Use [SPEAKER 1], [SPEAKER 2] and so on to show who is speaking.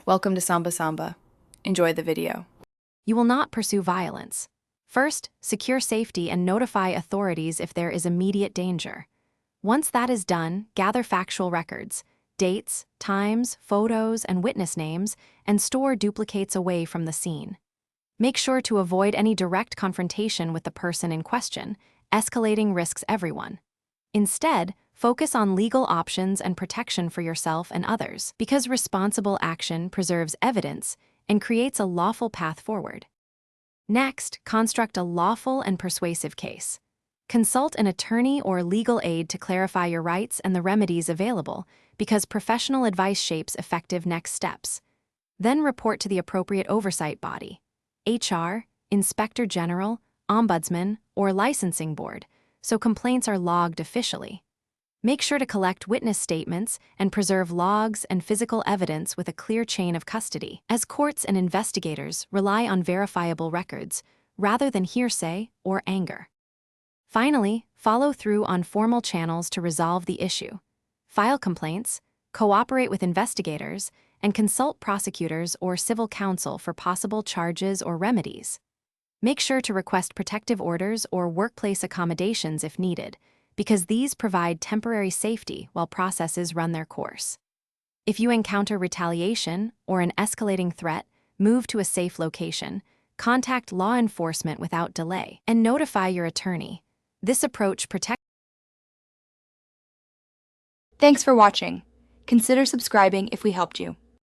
[SPEAKER 1] Welcome to Samba Samba. Enjoy the video.
[SPEAKER 2] You will not pursue violence. First, secure safety and notify authorities if there is immediate danger. Once that is done, gather factual records, dates, times, photos, and witness names, and store duplicates away from the scene. Make sure to avoid any direct confrontation with the person in question. Escalating risks everyone. Instead, focus on legal options and protection for yourself and others, because responsible action preserves evidence and creates a lawful path forward. Next, construct a lawful and persuasive case. Consult an attorney or legal aid to clarify your rights and the remedies available, because professional advice shapes effective next steps. Then report to the appropriate oversight body, HR, Inspector General, Ombudsman, or Licensing Board, so complaints are logged officially. Make sure to collect witness statements and preserve logs and physical evidence with a clear chain of custody, as courts and investigators rely on verifiable records rather than hearsay or anger. Finally, follow through on formal channels to resolve the issue. File complaints, cooperate with investigators, and consult prosecutors or civil counsel for possible charges or remedies. Make sure to request protective orders or workplace accommodations if needed, because these provide temporary safety while processes run their course. If you encounter retaliation or an escalating threat, move to a safe location, contact law enforcement without delay, and notify your attorney. This approach protects.
[SPEAKER 3] Thanks for watching. Consider subscribing if we helped you.